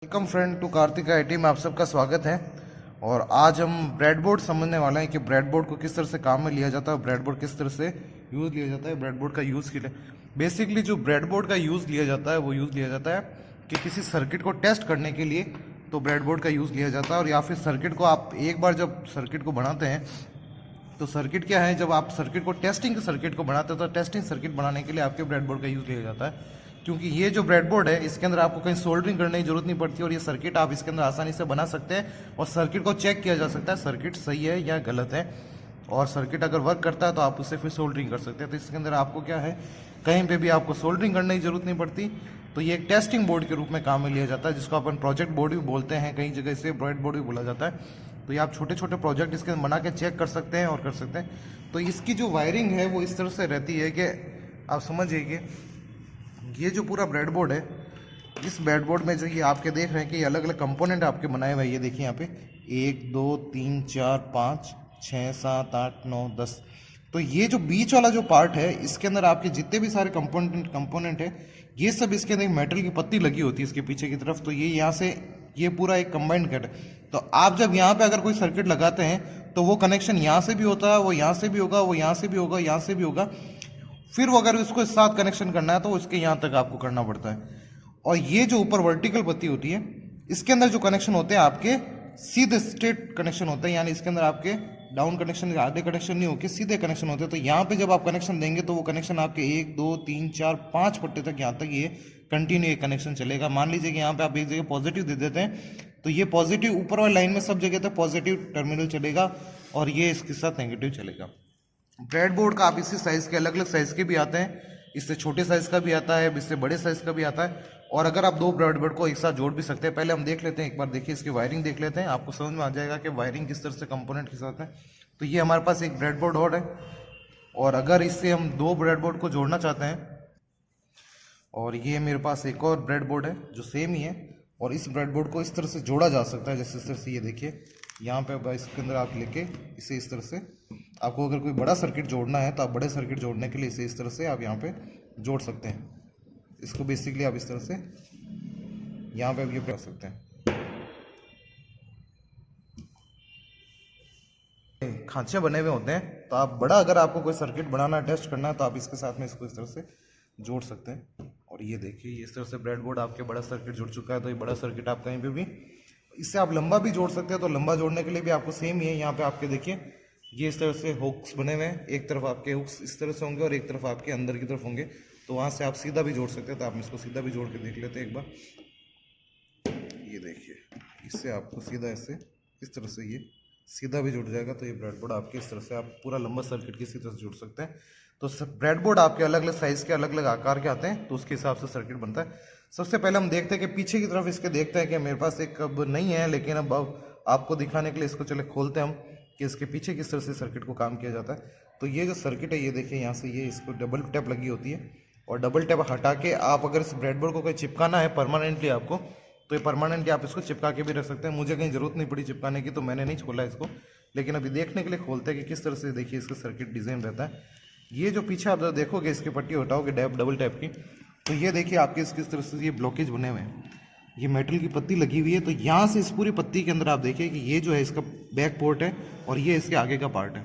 Welcome friend to Kartik IT में आप सबका स्वागत है। और आज हम ब्रेडबोर्ड समझने वाले हैं कि ब्रेडबोर्ड को किस तरह से काम में लिया जाता है और ब्रेडबोर्ड किस तरह से यूज़ लिया जाता है। ब्रेडबोर्ड का यूज़ के लिए बेसिकली जो ब्रेडबोर्ड का यूज़ लिया जाता है वो यूज़ लिया जाता है कि किसी सर्किट को टेस्ट करने के लिए तो ब्रेडबोर्ड का यूज़ लिया जाता है। और या फिर सर्किट को आप एक बार जब सर्किट को बनाते हैं तो सर्किट क्या है, जब आप सर्किट को टेस्टिंग के सर्किट को बनाते हैं तो टेस्टिंग सर्किट बनाने के लिए आपके ब्रेडबोर्ड का यूज़ लिया जाता है। क्योंकि ये जो ब्रेडबोर्ड है इसके अंदर आपको कहीं सोल्डरिंग करने की जरूरत नहीं पड़ती और ये सर्किट आप इसके अंदर आसानी से बना सकते हैं और सर्किट को चेक किया जा सकता है सर्किट सही है या गलत है। और सर्किट अगर वर्क करता है तो आप उससे फिर सोल्डरिंग कर सकते हैं। तो इसके अंदर आपको क्या है, कहीं पे भी आपको सोल्डरिंग करने की जरूरत नहीं पड़ती। तो ये एक टेस्टिंग बोर्ड के रूप में काम में लिया जाता है, जिसको अपन प्रोजेक्ट बोर्ड भी बोलते हैं, कई जगह इसे ब्रेडबोर्ड भी बोला जाता है। तो ये आप छोटे छोटे प्रोजेक्ट इसके अंदर बना के चेक कर सकते हैं और कर सकते हैं। तो इसकी जो वायरिंग है वो इस तरह से रहती है कि आप समझिए कि ये जो पूरा ब्रेडबोर्ड है, इस ब्रेडबोर्ड में जो ये आपके देख रहे हैं कि ये अलग अलग कंपोनेंट आपके बनाए हुए हैं। ये देखिए यहाँ पे 1 2 3 4 5 6 7 8 9 10। तो ये जो बीच वाला जो पार्ट है इसके अंदर आपके जितने भी सारे कंपोनेंट है ये सब इसके अंदर मेटल की पत्ती लगी होती है इसके पीछे की तरफ। तो ये यहाँ से ये पूरा एक कंबाइंड कट है। तो आप जब यहाँ पे अगर कोई सर्किट लगाते हैं तो वो कनेक्शन यहाँ से भी होता है, वो यहाँ से भी होगा, वो यहाँ से भी होगा, यहाँ से भी होगा। फिर वो अगर इसको इस साथ कनेक्शन करना है तो इसके यहाँ तक आपको करना पड़ता है। और ये जो ऊपर वर्टिकल पत्ती होती है इसके अंदर जो कनेक्शन होते हैं आपके सीधे स्ट्रेट कनेक्शन होते हैं, यानी इसके अंदर आपके डाउन कनेक्शन आधे कनेक्शन नहीं होके सीधे कनेक्शन होते हैं। तो यहाँ पे जब आप कनेक्शन देंगे तो वो कनेक्शन आपके 1 2 3 4 5 पट्टे तक यहाँ तक ये कंटिन्यू कनेक्शन चलेगा। मान लीजिए कि यहाँ पे आप एक जगह पॉजिटिव दे देते हैं तो ये पॉजिटिव ऊपर वाली लाइन में सब जगह तक पॉजिटिव टर्मिनल चलेगा और ये इसके साथ नेगेटिव चलेगा। ब्रेडबोर्ड का आप इसी साइज़ के अलग अलग साइज़ के भी आते हैं, इससे छोटे साइज़ का भी आता है, इससे बड़े साइज़ का भी आता है। और अगर आप दो ब्रेडबोर्ड को एक साथ जोड़ भी सकते हैं। पहले हम देख लेते हैं, एक बार देखिए इसकी वायरिंग देख लेते हैं, आपको समझ में आ जाएगा कि वायरिंग किस तरह से कंपोनेंट के साथ है। तो ये हमारे पास एक ब्रेडबोर्ड और है और अगर इससे हम दो ब्रेडबोर्ड को जोड़ना चाहते हैं और ये मेरे पास एक और ब्रेडबोर्ड है जो सेम ही है और इस ब्रेडबोर्ड को इस तरह से जोड़ा जा सकता है। जैसे इस तरह से ये देखिए यहाँ पे इसके अंदर आप लेके इसे इस तरह से, आपको अगर कोई बड़ा सर्किट जोड़ना है तो आप बड़े सर्किट जोड़ने के लिए इसे इस तरह से आप यहाँ पे जोड़ सकते हैं। इसको बेसिकली आप इस तरह से यहाँ पे भी कर सकते हैं। खांचे बने हुए होते हैं तो आप बड़ा, अगर आपको कोई सर्किट बनाना टेस्ट करना है तो आप इसके साथ में इसको इस तरह से जोड़ सकते हैं। और ये देखिए इस तरह से ब्रेडबोर्ड आपके बड़ा सर्किट जुड़ चुका है। तो ये बड़ा सर्किट आप कहीं पे भी, इससे आप लंबा भी जोड़ सकते हैं। तो लंबा जोड़ने के लिए भी आपको सेम ही है, यहाँ पे आपके देखिए ये इस तरह से हुक्स बने हुए हैं, एक तरफ आपके हुक्स इस तरह से होंगे और एक तरफ आपके अंदर की तरफ होंगे। तो वहाँ से आप सीधा भी जोड़ सकते हैं। तो आप इसको सीधा भी जोड़ के देख लेते हैं एक बार। ये देखिए इससे आपको सीधा ऐसे इस तरह से ये सीधा भी जुड़ जाएगा। तो ये ब्रेडबोर्ड आपके इस तरह से आप पूरा लंबा सर्किट की इसी तरह से जुड़ सकते हैं। तो ब्रेडबोर्ड आपके अलग अलग साइज़ के अलग अलग आकार के आते हैं, तो उसके हिसाब से सर्किट बनता है। सबसे पहले हम देखते हैं कि पीछे की तरफ इसके देखते हैं कि मेरे पास एक अब नहीं है, लेकिन अब आपको दिखाने के लिए इसको चले खोलते हैं हम कि इसके पीछे किस तरह से सर्किट को काम किया जाता है। तो ये जो सर्किट है ये देखिए यहाँ से ये इसको डबल टैप लगी होती है और डबल टैप हटा के आप अगर इस ब्रेडबोर्ड को कोई चिपकाना है परमानेंटली आपको, तो ये परमानेंटली आप इसको चिपका के भी रख सकते हैं। मुझे कहीं जरूरत नहीं पड़ी चिपकाने की तो मैंने नहीं खोला इसको, लेकिन अभी देखने के लिए खोलते हैं कि किस तरह से देखिए इसका सर्किट डिज़ाइन रहता है। ये जो पीछे आप देखोगे इसकी पट्टी हटाओगे डबल टैप की, तो ये देखिए आपके किस तरह से ये ब्लॉकेज बने हुए हैं, ये मेटल की पत्ती लगी हुई है। तो यहाँ से इस पूरी पत्ती के अंदर आप देखिए कि ये जो है इसका बैक पोर्ट है और ये इसके आगे का पार्ट है।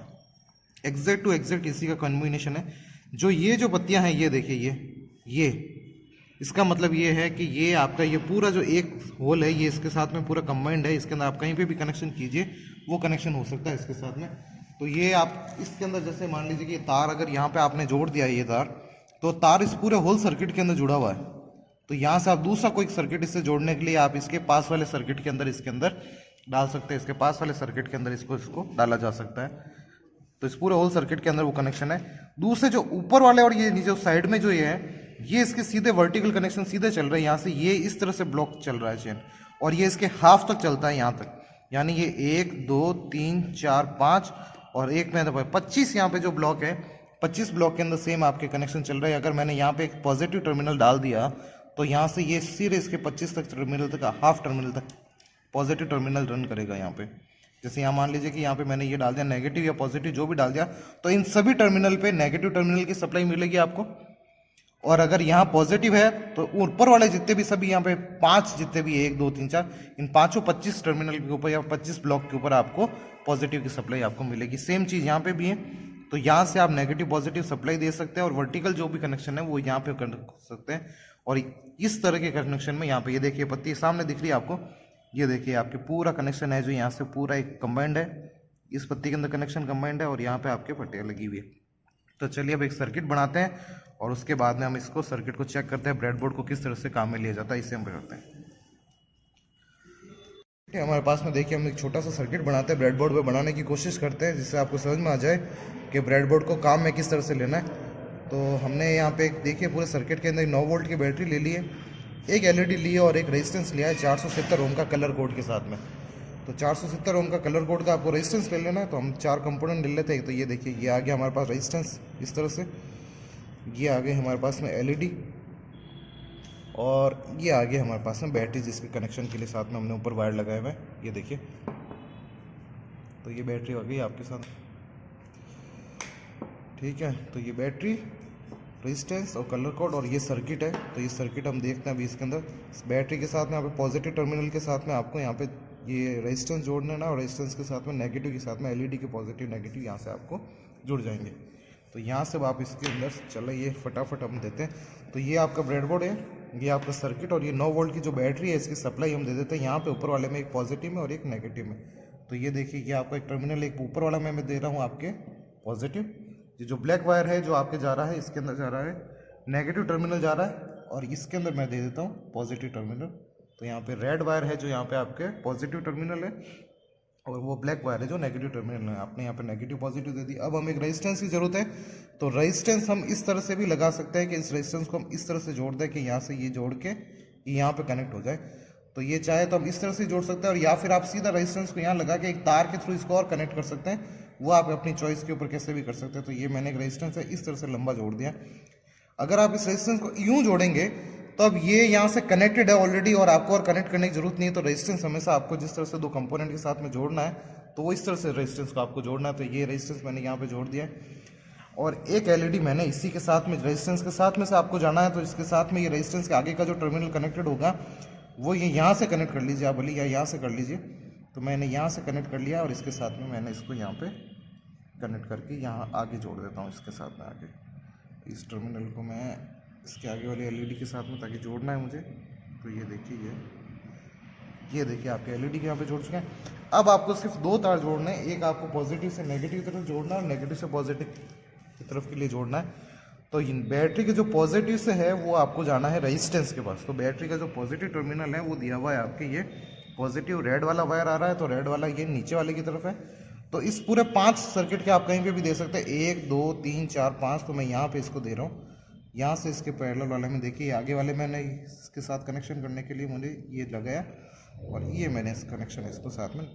एग्जैक्ट टू एग्जैक्ट इसी का कॉम्बिनेशन है। जो ये जो पत्तियाँ हैं ये देखिए ये इसका मतलब ये है कि ये आपका ये पूरा जो एक होल है ये इसके साथ में पूरा कंबाइंड है। इसके अंदर आप कहीं पे भी कनेक्शन कीजिए वो कनेक्शन हो सकता है इसके साथ में। तो ये आप इसके अंदर जैसे मान लीजिए कि ये तार अगर यहाँ पे आपने जोड़ दिया है ये तार, तो तार इस पूरे होल सर्किट के अंदर जुड़ा हुआ है। तो यहाँ से आप दूसरा कोई सर्किट इससे जोड़ने के लिए आप इसके पास वाले सर्किट के अंदर इसके अंदर डाल सकते हैं, इसके पास वाले सर्किट के अंदर इसको डाला जा सकता है। तो इस पूरे होल सर्किट के अंदर वो कनेक्शन है। दूसरे जो ऊपर वाले और ये नीचे साइड में जो ये है ये इसके सीधे वर्टिकल कनेक्शन सीधे चल रहे हैं। यहाँ से ये इस तरह से ब्लॉक चल रहा है चेन और ये इसके हाफ तक चलता है यहाँ तक, यानी ये 1 2 3 4 5 और एक में 25 यहाँ पे जो ब्लॉक है 25 ब्लॉक के अंदर सेम आपके कनेक्शन चल रहा है। अगर मैंने यहाँ पे एक पॉजिटिव टर्मिनल डाल दिया तो यहाँ से ये सीधे इसके 25 तक टर्मिनल तक हाफ टर्मिनल तक पॉजिटिव टर्मिनल रन करेगा यहाँ पे। जैसे यहाँ मान लीजिए कि यहाँ पे मैंने ये डाल दिया नेगेटिव या पॉजिटिव जो भी डाल दिया, तो इन सभी टर्मिनल पे नेगेटिव टर्मिनल की सप्लाई मिलेगी आपको और अगर यहाँ पॉजिटिव है तो ऊपर वाले जितने भी सभी यहाँ पे 5 जितने भी 1 2 3 4 इन पांचों 25 टर्मिनल के ऊपर या 25 ब्लॉक के ऊपर आपको पॉजिटिव की सप्लाई आपको मिलेगी। सेम चीज़ यहाँ पे भी है, तो यहाँ से आप नेगेटिव पॉजिटिव सप्लाई दे सकते हैं और वर्टिकल जो भी कनेक्शन है वो यहाँ पे कर सकते हैं। और इस तरह के कनेक्शन में यहाँ पे ये देखिए पत्ती सामने दिख रही है आपको, ये देखिए आपके पूरा कनेक्शन है जो यहाँ से पूरा एक कंबाइंड है, इस पत्ती के अंदर कनेक्शन कंबाइंड है और यहाँ पे आपके पट्टियाँ लगी हुई है। तो चलिए अब एक सर्किट बनाते हैं और उसके बाद में हम इसको सर्किट को चेक करते हैं ब्रेडबोर्ड को किस तरह से काम में लिया जाता है, इसे हम करते हैं। हमारे पास में देखिए हम एक छोटा सा सर्किट बनाते हैं, ब्रेडबोर्ड पे बनाने की कोशिश करते हैं जिससे आपको समझ में आ जाए कि ब्रेडबोर्ड को काम में किस तरह से लेना है। तो हमने यहाँ पे देखिए पूरे सर्किट के अंदर 9 वोल्ट की बैटरी ले ली है, एक एलईडी ली है और एक रेजिस्टेंस लिया है 470 ओम का कलर कोड के साथ में। तो 470 ओम का कलर कोड का आपको रेजिस्टेंस ले लेना है। तो हम 4 कंपोनेंट ले लेते हैं। तो ये देखिए ये आ गया हमारे पास रेजिस्टेंस इस तरह से, ये आ गए हमारे पास में एलईडी और ये आ गया हमारे पास में बैटरी जिसके कनेक्शन के लिए साथ में हमने ऊपर वायर लगाए हुए हैं, ये देखिए। तो ये बैटरी आ गई आपके साथ, ठीक है। तो ये बैटरी, रेजिस्टेंस और कलर कोड और ये सर्किट है। तो ये सर्किट हम देखते हैं अभी इसके अंदर बैटरी के साथ में यहाँ पे पॉजिटिव टर्मिनल के साथ में आपको यहाँ पे ये रेजिस्टेंस जोड़ना है ना, और रेजिस्टेंस के साथ में नेगेटिव के साथ में एलईडी के पॉजिटिव नेगेटिव यहाँ से आपको जुड़ जाएंगे। तो यहाँ से आप इसके अंदर चलो ये फटाफट हम देते हैं। तो ये आपका ब्रेडबोर्ड है, ये आपका सर्किट और ये 9 वोल्ट की जो बैटरी है इसकी सप्लाई हम दे देते हैं यहाँ पे ऊपर वाले में, एक पॉजिटिव में और एक नेगेटिव में। तो ये देखिए ये आपका एक टर्मिनल एक ऊपर वाला में मैं दे रहा हूँ आपके पॉजिटिव, ये जो ब्लैक वायर है जो आपके जा रहा है इसके अंदर जा रहा है नेगेटिव टर्मिनल जा रहा है, और इसके अंदर मैं दे देता हूँ पॉजिटिव टर्मिनल। तो यहाँ पे रेड वायर है जो यहाँ पे आपके पॉजिटिव टर्मिनल है और वो ब्लैक वायर है जो नेगेटिव टर्मिनल है। आपने यहाँ पे नेगेटिव पॉजिटिव दे दी। अब हम एक रेजिस्टेंस की जरूरत है, तो रेजिस्टेंस हम इस तरह से भी लगा सकते हैं कि इस रेजिस्टेंस को हम इस तरह से जोड़ दें कि यहाँ से ये जोड़ के यहाँ पे कनेक्ट हो जाए। तो ये चाहे तो हम इस तरह से जोड़ सकते हैं और या फिर आप सीधा रेजिस्टेंस को यहाँ लगा के एक तार के थ्रू इसको और कनेक्ट कर सकते हैं, वो आप अपनी चॉइस के ऊपर कैसे भी कर सकते हैं। तो ये मैंने एक रेजिस्टेंस है इस तरह से लंबा जोड़ दिया। अगर आप इस रेजिस्टेंस को यूं जोड़ेंगे तो अब ये यहाँ से कनेक्टेड है ऑलरेडी और आपको और कनेक्ट करने की जरूरत नहीं है। तो रेजिस्टेंस हमेशा आपको जिस तरह से 2 कंपोनेंट के साथ में जोड़ना है तो वो इस तरह से रेजिस्टेंस को आपको जोड़ना है। तो ये रेजिस्टेंस मैंने यहाँ पे जोड़ दिया है और एक एलईडी मैंने इसी के साथ में रेजिस्टेंस के साथ में से आपको जाना है। तो इसके साथ में ये रेजिस्टेंस के आगे का जो टर्मिनल कनेक्टेड होगा वो ये यहाँ से कनेक्ट कर लीजिए आप बोलिए, या यहाँ से कर लीजिए। तो मैंने यहाँ से कनेक्ट कर लिया और इसके साथ में मैंने इसको यहाँ पे कनेक्ट करके यहाँ आगे जोड़ देता हूँ इसके साथ में आगे, इस टर्मिनल को मैं इसके आगे वाले एलईडी के साथ में ताकि जोड़ना है मुझे। तो ये देखिए ये देखिए आपके एलईडी के यहाँ पे जोड़ चुके हैं। अब आपको सिर्फ 2 तार जोड़ने हैं, एक आपको पॉजिटिव से नेगेटिव की तरफ जोड़ना है और नेगेटिव से पॉजिटिव की तरफ के लिए जोड़ना है। तो बैटरी के जो पॉजिटिव से है वो आपको जाना है रेजिस्टेंस के पास। तो बैटरी का जो पॉजिटिव टर्मिनल है वो दिया हुआ है आपके, ये पॉजिटिव रेड वाला वायर आ रहा है, तो रेड वाला ये नीचे वाले की तरफ है। तो इस पूरे 5 सर्किट के आप कहीं पे भी दे सकते हैं, 1 2 3 4 5। तो मैं यहाँ पे इसको दे रहा हूँ, यहाँ से इसके पैरेलल वाले में देखिए आगे वाले मैंने इसके साथ कनेक्शन करने के लिए मुझे ये लगाया और ये मैंने इस कनेक्शन इसको साथ में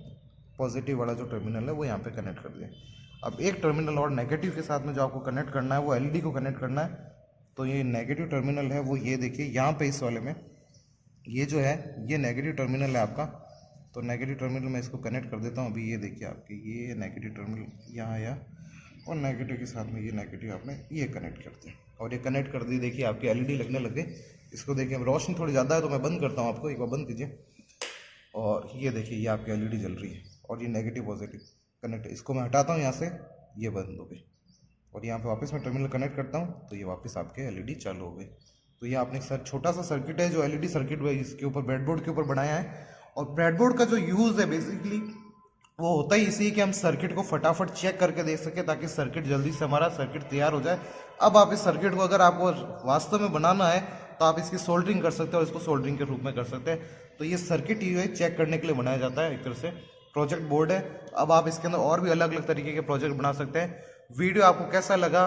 पॉजिटिव वाला जो टर्मिनल है वो यहाँ पे कनेक्ट कर दिया। अब एक टर्मिनल और नेगेटिव के साथ में जो आपको कनेक्ट करना है वो एलईडी को कनेक्ट करना है। तो ये नेगेटिव टर्मिनल है वो ये देखिए यहाँ पे इस वाले में ये जो है ये नेगेटिव टर्मिनल है आपका। तो नेगेटिव टर्मिनल मैं इसको कनेक्ट कर देता हूँ अभी। ये देखिए आपके ये नेगेटिव टर्मिनल यहाँ आया और नेगेटिव के साथ में ये नेगेटिव आपने ये कनेक्ट कर दिया और ये कनेक्ट कर दी। देखिए आपकी एलईडी लगने लग गई। इसको देखिए अब रोशनी थोड़ी ज़्यादा है तो मैं बंद करता हूँ आपको, एक बार बंद कीजिए। और ये देखिए ये आपकी एलईडी जल रही है और ये नेगेटिव पॉजिटिव कनेक्ट। इसको मैं हटाता हूँ यहाँ से, ये बंद हो गई और यहाँ पे वापस मैं टर्मिनल कनेक्ट करता हूँ तो ये वापस आपके एलईडी चालू हो गई। तो ये आपने सर छोटा सा सर्किट है जो एलईडी सर्किट इसके ऊपर ब्रेडबोर्ड के ऊपर बनाया है। और ब्रेडबोर्ड का जो यूज़ है बेसिकली वो होता ही इसी कि हम सर्किट को फटाफट चेक करके देख सके ताकि सर्किट जल्दी से हमारा सर्किट तैयार हो जाए। अब आप इस सर्किट को अगर आपको वास्तव में बनाना है तो आप इसकी सोल्डरिंग कर सकते हैं और इसको सोल्डरिंग के रूप में कर सकते हैं। तो ये सर्किट ही चेक करने के लिए बनाया जाता है, एक तरह से प्रोजेक्ट बोर्ड है। अब आप इसके अंदर और भी अलग अलग तरीके के प्रोजेक्ट बना सकते हैं। वीडियो आपको कैसा लगा,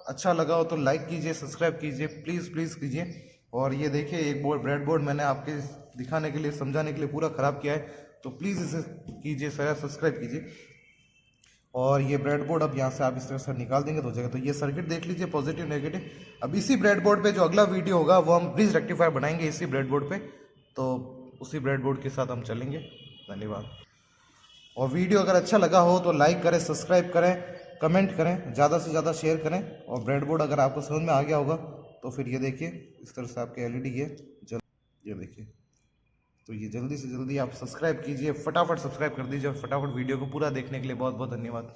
अच्छा लगा हो तो लाइक कीजिए, सब्सक्राइब कीजिए, प्लीज़ कीजिए। और ये देखिए एक ब्रेडबोर्ड मैंने आपके दिखाने के लिए समझाने के लिए पूरा ख़राब किया है, तो प्लीज़ इसे कीजिए, सब्सक्राइब कीजिए। और ये ब्रेडबोर्ड अब यहाँ से आप इस तरह से निकाल देंगे तो हो जाएगा। तो ये सर्किट देख लीजिए पॉजिटिव नेगेटिव। अब इसी ब्रेडबोर्ड पे जो अगला वीडियो होगा वो हम ब्रिज रेक्टिफायर बनाएंगे इसी ब्रेडबोर्ड पे, तो उसी ब्रेडबोर्ड के साथ हम चलेंगे। धन्यवाद। और वीडियो अगर अच्छा लगा हो तो लाइक करें, सब्सक्राइब करें, कमेंट करें, ज़्यादा से ज़्यादा शेयर करें। और ब्रेडबोर्ड अगर आपको समझ में आ गया होगा तो फिर ये देखिए इस तरह से आपके एलईडी ये ये देखिए। तो ये जल्दी से जल्दी आप सब्सक्राइब कीजिए, फटाफट सब्सक्राइब कर दीजिए और फटाफट वीडियो को पूरा देखने के लिए बहुत बहुत धन्यवाद।